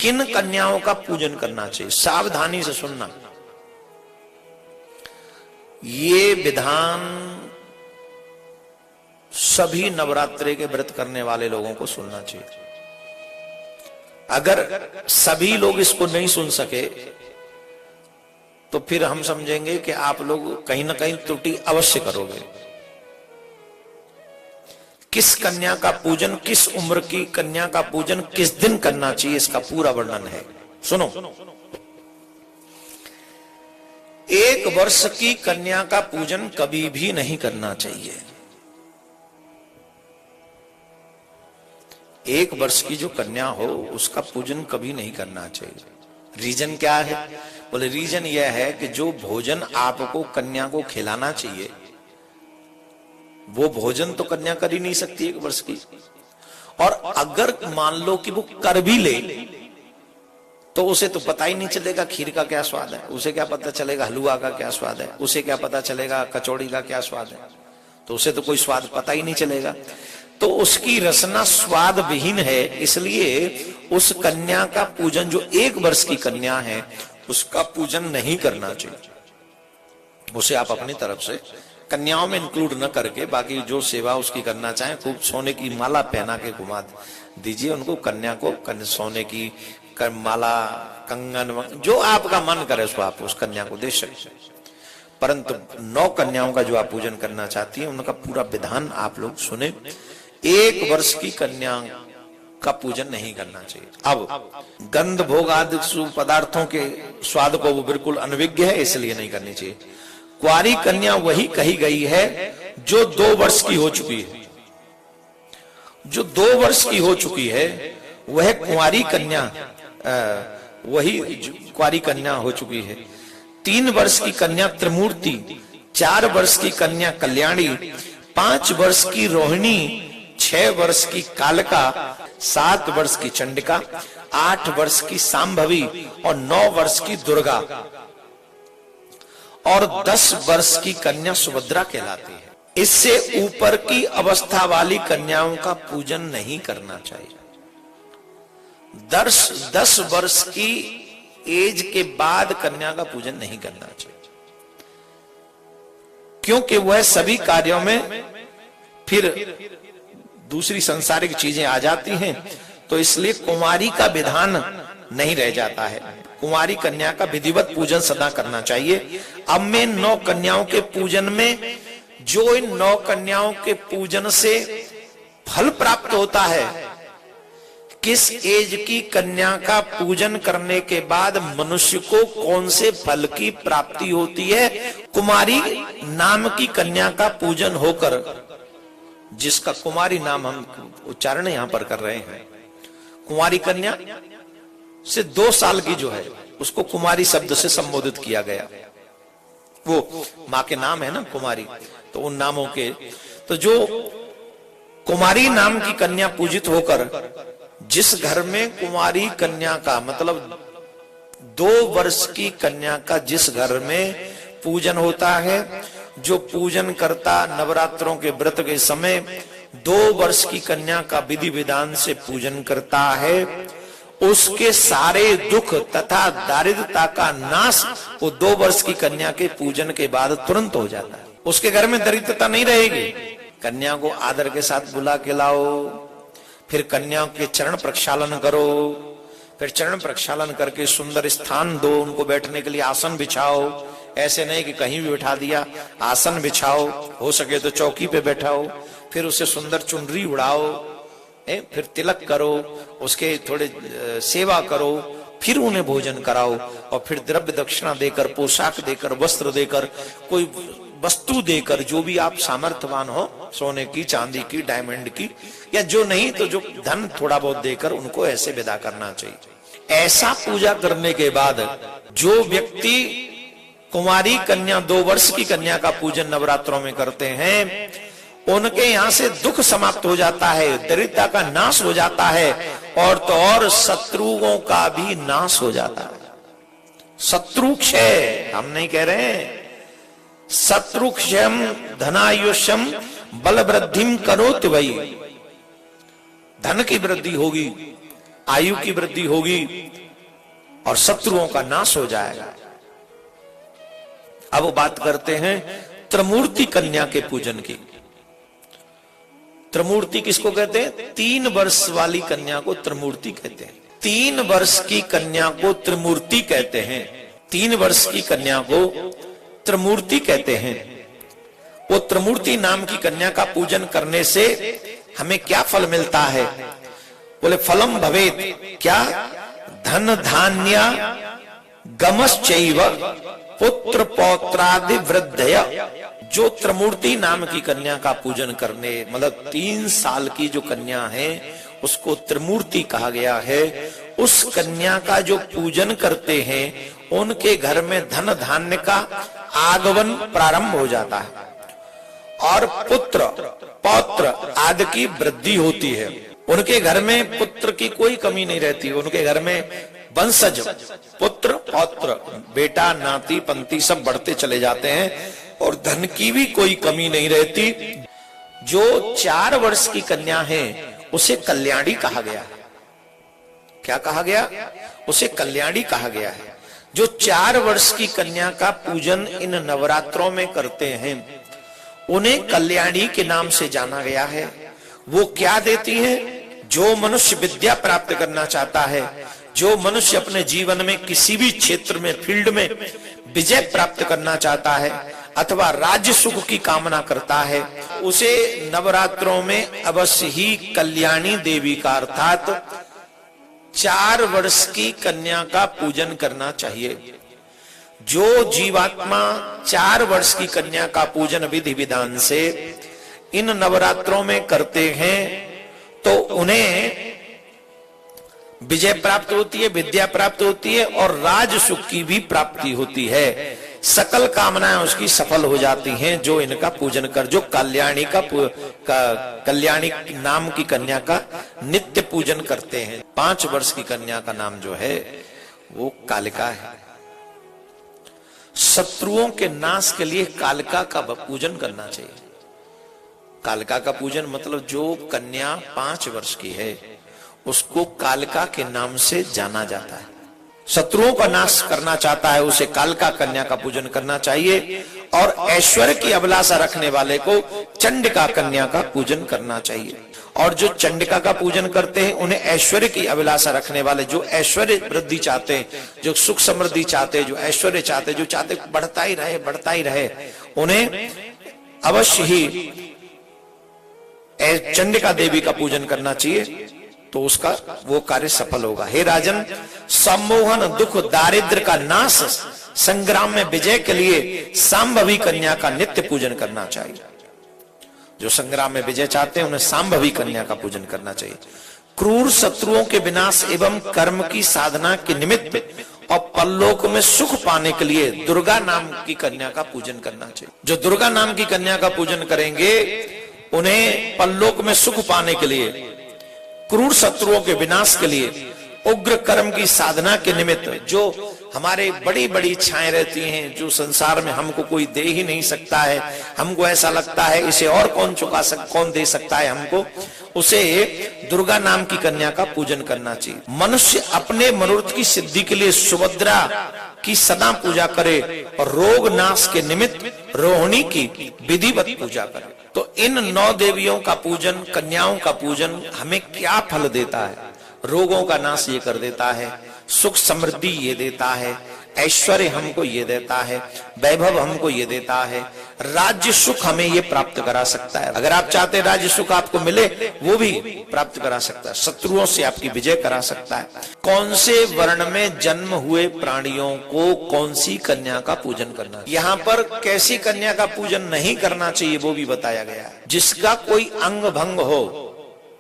किन कन्याओं का पूजन करना चाहिए, सावधानी से सुनना। ये विधान सभी नवरात्रि के व्रत करने वाले लोगों को सुनना चाहिए। अगर सभी लोग इसको नहीं सुन सके तो फिर हम समझेंगे कि आप लोग कहीं ना कहीं त्रुटि अवश्य करोगे। किस कन्या का पूजन, किस उम्र की कन्या का पूजन किस दिन करना चाहिए, इसका पूरा वर्णन है। सुनो, 1 वर्ष की कन्या का पूजन कभी भी नहीं करना चाहिए। 1 वर्ष की जो कन्या हो उसका पूजन कभी नहीं करना चाहिए। रीजन क्या है? बोले रीजन यह है कि जो भोजन आपको कन्या को खिलाना चाहिए वो भोजन तो कन्या कर ही नहीं सकती 1 वर्ष की। और अगर मान लो कि वो कर भी ले तो उसे तो पता ही नहीं चलेगा खीर का क्या स्वाद है, उसे क्या पता चलेगा हलवा का क्या स्वाद है, उसे क्या पता चलेगा कचौड़ी का क्या स्वाद है, तो उसे तो कोई स्वाद पता ही नहीं चलेगा। तो उसकी रसना स्वाद विहीन है, इसलिए उस कन्या का पूजन, जो 1 वर्ष की कन्या है उसका पूजन नहीं करना चाहिए। उसे आप अपनी तरफ से कन्याओं में इंक्लूड न करके बाकी जो सेवा उसकी करना चाहे, खूब सोने की माला पहना के घुमा दीजिए उनको, कन्या को सोने की माला, कंगन, जो आपका मन करे उसको आप उस कन्या को दे सकते। परंतु 9 कन्याओं का जो आप पूजन करना चाहती हैं उनका पूरा विधान आप लोग सुने। 1 वर्ष की कन्या का पूजन नहीं करना चाहिए। अब गंध भोग आदि पदार्थों के स्वाद को वो बिल्कुल अनविज्ञ है, इसलिए नहीं करनी चाहिए। कुंवारी कन्या वही कही गई है जो 2 वर्ष की हो चुकी है। जो 2 वर्ष की हो चुकी है वह कुंवारी कन्या, वही कुंवारी कन्या हो चुकी है। 3 वर्ष की कन्या त्रिमूर्ति, 4 वर्ष की कन्या कल्याणी, 5 वर्ष की रोहिणी, 6 वर्ष की कालका, 7 वर्ष की चंडिका, 8 वर्ष की सांभवी और 9 वर्ष की दुर्गा और 10 वर्ष की कन्या सुभद्रा कहलाती है। इससे ऊपर की अवस्था वाली कन्याओं का पूजन नहीं करना चाहिए। 10 वर्ष की एज के बाद कन्या का पूजन नहीं करना चाहिए, क्योंकि वह सभी कार्यों में फिर दूसरी सांसारिक चीजें आ जाती हैं। तो इसलिए कुंवारी का विधान नहीं रह जाता है। कुंवारी कन्या का विधिवत पूजन सदा करना चाहिए। अब मैं 9 कन्याओं के पूजन में, जो इन 9 कन्याओं के पूजन से फल प्राप्त होता है, किस एज की कन्या का पूजन करने के बाद मनुष्य को कौन से फल की प्राप्ति होती है, कुमारी नाम की कन्या का पूजन होकर, जिसका कुमारी नाम हम उच्चारण यहां पर कर रहे हैं, कुमारी कन्या से 2 साल की जो है उसको कुमारी शब्द से संबोधित किया गया। वो मां के नाम है ना कुमारी, तो उन नामों के, तो जो कुमारी नाम की कन्या पूजित होकर, जिस घर में कुमारी कन्या का मतलब 2 वर्ष की कन्या का जिस घर में पूजन होता है, जो पूजन करता नवरात्रों के व्रत के समय 2 वर्ष की कन्या का विधि विधान से पूजन करता है, उसके सारे दुख तथा दारिद्रता का नाश वो 2 वर्ष की कन्या के पूजन के बाद तुरंत हो जाता है। उसके घर में दरिद्रता नहीं रहेगी। कन्या को आदर के साथ बुला के लाओ, फिर कन्या के चरण प्रक्षालन करो, फिर चरण प्रक्षालन करके सुंदर स्थान दो, उनको बैठने के लिए आसन बिछाओ। ऐसे नहीं कि कहीं भी बिठा दिया, आसन बिछाओ, हो सके तो चौकी पे बैठाओ, फिर उसे सुंदर चुनरी उड़ाओ, फिर तिलक करो, उसके थोड़े सेवा करो, फिर उन्हें भोजन कराओ और फिर द्रव्य दक्षिणा देकर, पोशाक देकर, वस्त्र देकर, कोई वस्तु देकर, जो भी आप सामर्थ्यवान हो, सोने की, चांदी की, डायमंड की, या जो नहीं तो जो धन थोड़ा बहुत देकर उनको ऐसे विदा करना चाहिए। ऐसा पूजा करने के बाद जो व्यक्ति कुमारी कन्या 2 वर्ष की कन्या का पूजन नवरात्रों में करते हैं, उनके यहां से दुख समाप्त हो जाता है, दरिद्रता का नाश हो जाता है, और तो और शत्रुओं का भी नाश हो जाता है। शत्रु क्षय हम नहीं कह रहे हैं, शत्रु क्षयम धनायुष्यम बल वृद्धिम करोति वही। धन की वृद्धि होगी, आयु की वृद्धि होगी और शत्रुओं का नाश हो जाएगा। अब बात करते हैं त्रिमूर्ति कन्या के पूजन की। त्रिमूर्ति किसको कहते हैं? 3 वर्ष वाली कन्या को त्रिमूर्ति कहते हैं। 3 वर्ष की कन्या को त्रिमूर्ति कहते हैं। 3 वर्ष की कन्या को त्रिमूर्ति कहते हैं। वो त्रिमूर्ति नाम की कन्या का पूजन करने से हमें क्या फल मिलता है? बोले फलम भवेत, क्या? धन धान्य गमश्चैव पुत्र पौत्रादि वृद्धय। जो त्रिमूर्ति नाम की कन्या का पूजन करने, मतलब 3 साल की जो कन्या है उसको त्रिमूर्ति कहा गया है। उस कन्या का जो पूजन करते हैं उनके घर में धन धान्य का आगमन प्रारंभ हो जाता है और पुत्र पौत्र आदि की वृद्धि होती है। उनके घर में पुत्र की कोई कमी नहीं रहती। उनके घर में वंशज पुत्र पौत्र बेटा नाती पंती सब बढ़ते चले जाते हैं और धन की भी कोई कमी नहीं रहती। जो 4 वर्ष की कन्या है उसे कल्याणी कहा गया। क्या कहा गया? उसे कल्याणी कहा गया है। जो 4 वर्ष की कन्या का पूजन इन नवरात्रों में करते हैं उन्हें कल्याणी के नाम से जाना गया है। वो क्या देती है? जो मनुष्य विद्या प्राप्त करना चाहता है, जो मनुष्य अपने जीवन में किसी भी क्षेत्र में फील्ड में विजय प्राप्त करना चाहता है अथवा राज्य सुख की कामना करता है, उसे नवरात्रों में अवश्य ही कल्याणी देवी का अर्थात 4 वर्ष की कन्या का पूजन करना चाहिए। जो जीवात्मा 4 वर्ष की कन्या का पूजन विधि विधान से इन नवरात्रों में करते हैं तो उन्हें विजय प्राप्त होती है, विद्या प्राप्त होती है और राज सुख की भी प्राप्ति होती है। सकल कामनाएं उसकी सफल हो जाती हैं जो इनका पूजन कर, जो कल्याणी कल्याणी नाम की कन्या का नित्य पूजन करते हैं। 5 वर्ष की कन्या का नाम जो है वो कालिका है। शत्रुओं के नाश के लिए कालिका का पूजन करना चाहिए। कालिका का पूजन मतलब जो कन्या 5 वर्ष की है उसको कालिका के नाम से जाना जाता है। शत्रुओं का नाश करना चाहता है उसे कालिका कन्या का पूजन करना चाहिए। और ऐश्वर्य की अभिलाषा रखने वाले को चंडिका कन्या का पूजन करना चाहिए। और जो चंडिका का पूजन करते हैं उन्हें ऐश्वर्य की अभिलाषा रखने वाले, जो ऐश्वर्य वृद्धि चाहते हैं, जो सुख समृद्धि चाहते हैं, जो ऐश्वर्य चाहते हैं, जो चाहते बढ़ता ही रहे, उन्हें अवश्य ही चंडिका देवी का पूजन करना चाहिए तो उसका वो कार्य सफल होगा। हे राजन, सम्मोहन दुख दारिद्र का नाश संग्राम में विजय के लिए सांभवी कन्या का नित्य पूजन करना चाहिए। जो संग्राम में विजय चाहते हैं उन्हें सांभवी कन्या का पूजन करना चाहिए। क्रूर शत्रुओं के विनाश एवं कर्म की साधना के निमित्त और परलोक में सुख पाने के लिए दुर्गा नाम की कन्या का पूजन करना चाहिए। जो दुर्गा नाम की कन्या का पूजन करेंगे उन्हें परलोक में सुख पाने के लिए, क्रूर शत्रुओं के विनाश के लिए, उग्र कर्म की साधना के निमित्त, जो हमारे बड़ी बड़ी इच्छाएं रहती हैं, जो संसार में हमको कोई दे ही नहीं सकता है, हमको ऐसा लगता है इसे और कौन दे सकता है हमको, उसे दुर्गा नाम की कन्या का पूजन करना चाहिए। मनुष्य अपने मनोरथ की सिद्धि के लिए सुभद्रा की सदा पूजा करे और रोग नाश के निमित्त रोहिणी की विधिवत पूजा करे। तो इन 9 देवियों का पूजन, कन्याओं का पूजन हमें क्या फल देता है? रोगों का नाश ये कर देता है, सुख समृद्धि ये देता है, ऐश्वर्य हमको ये देता है, वैभव हमको ये देता है, राज्य सुख हमें ये प्राप्त करा सकता है। अगर आप चाहते राज्य सुख आपको मिले वो भी प्राप्त करा सकता है, शत्रुओं से आपकी विजय करा सकता है। कौन से वर्ण में जन्म हुए प्राणियों को कौन सी कन्या का पूजन करना, यहाँ पर कैसी कन्या का पूजन नहीं करना चाहिए वो भी बताया गया है। जिसका कोई अंग भंग हो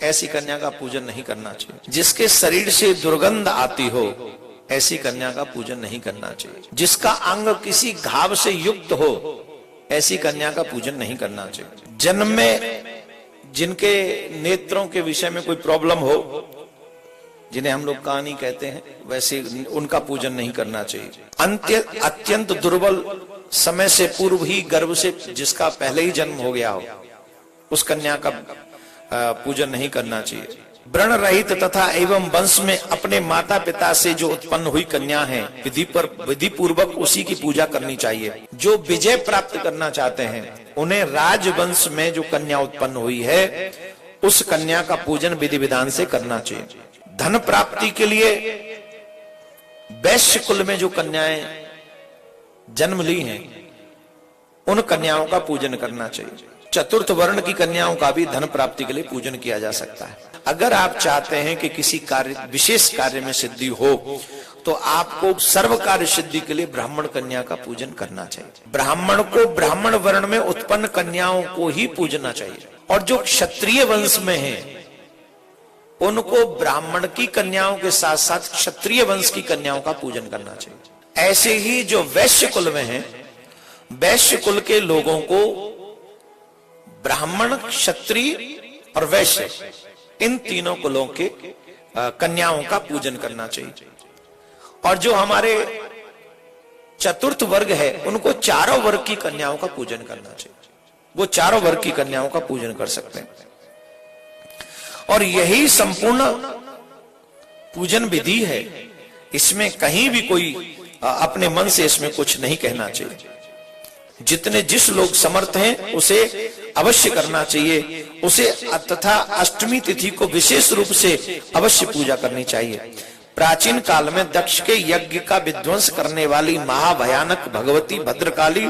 ऐसी कन्या का पूजन नहीं करना चाहिए। जिसके शरीर से दुर्गंध आती हो ऐसी कन्या का पूजन नहीं करना चाहिए। जिसका अंग किसी घाव से युक्त हो ऐसी कन्या का पूजन नहीं करना चाहिए। जन्म में जिनके नेत्रों के विषय में कोई प्रॉब्लम हो, जिन्हें हम लोग कहानी कहते हैं, वैसे उनका पूजन नहीं करना चाहिए। अत्यंत दुर्बल समय से पूर्व ही गर्भ से जिसका पहले ही जन्म हो गया हो उस कन्या का पूजन नहीं करना चाहिए। व्रण रहित तथा एवं वंश में अपने माता पिता से जो उत्पन्न हुई कन्या है, विधि पूर्वक उसी की पूजा करनी चाहिए। जो विजय प्राप्त करना चाहते हैं उन्हें राजवंश में जो कन्या उत्पन्न हुई है उस कन्या का पूजन विधि विधान से करना चाहिए। धन प्राप्ति के लिए वैश्य कुल में जो कन्याएं जन्म ली हैं उन कन्याओं का पूजन करना चाहिए। चतुर्थ वर्ण की कन्याओं का भी धन प्राप्ति के लिए पूजन किया जा सकता है। अगर आप चाहते हैं कि किसी कार्य विशेष कार्य में सिद्धि हो तो आपको सर्व कार्य सिद्धि के लिए ब्राह्मण कन्या का पूजन करना चाहिए। ब्राह्मण को ब्राह्मण वर्ण में उत्पन्न कन्याओं को ही पूजना चाहिए और जो क्षत्रिय वंश में है उनको ब्राह्मण की कन्याओं के साथ साथ क्षत्रिय वंश की कन्याओं का पूजन करना चाहिए। ऐसे ही जो वैश्य कुल में है, वैश्य कुल के लोगों को ब्राह्मण, क्षत्रिय और वैश्य इन तीनों कुलों के कन्याओं का पूजन करना चाहिए। और जो हमारे चतुर्थ वर्ग है उनको चारों वर्ग की कन्याओं का पूजन करना चाहिए। वो चारों वर्ग की कन्याओं का पूजन कर सकते हैं और यही संपूर्ण पूजन विधि है। इसमें कहीं भी कोई अपने मन से इसमें कुछ नहीं कहना चाहिए। जितने जिस लोग समर्थ हैं उसे अवश्य करना चाहिए। उसे तथा अष्टमी तिथि को विशेष रूप से अवश्य पूजा करनी चाहिए। प्राचीन काल में दक्ष के यज्ञ का विध्वंस करने वाली महाभयानक भगवती भद्रकाली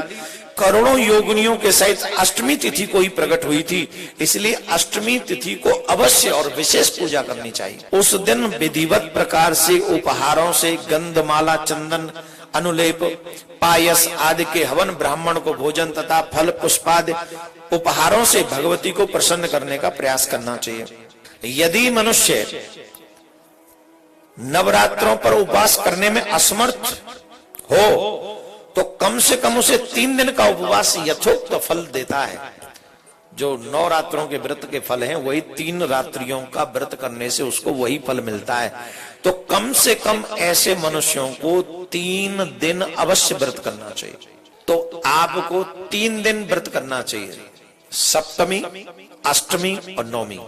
करोड़ों योगिनियों के सहित अष्टमी तिथि को ही प्रकट हुई थी। इसलिए अष्टमी तिथि को अवश्य और विशेष पूजा करनी चाहिए। उस दिन विधिवत प्रकार से उपहारों से गंधमाला, चंदन, अनुलेप, पायस आदि के हवन, ब्राह्मण को भोजन तथा फल पुष्पादि उपहारों से भगवती को प्रसन्न करने का प्रयास करना चाहिए। यदि मनुष्य नवरात्रों पर उपवास करने में असमर्थ हो तो कम से कम उसे 3 दिन का उपवास यथोक्त फल देता है। जो 9 रात्रों के व्रत के फल हैं वही 3 रात्रियों का व्रत करने से उसको वही फल मिलता है। तो कम से कम ऐसे मनुष्यों को 3 दिन अवश्य व्रत करना चाहिए। तो आपको 3 दिन व्रत करना चाहिए, सप्तमी, अष्टमी और नवमी।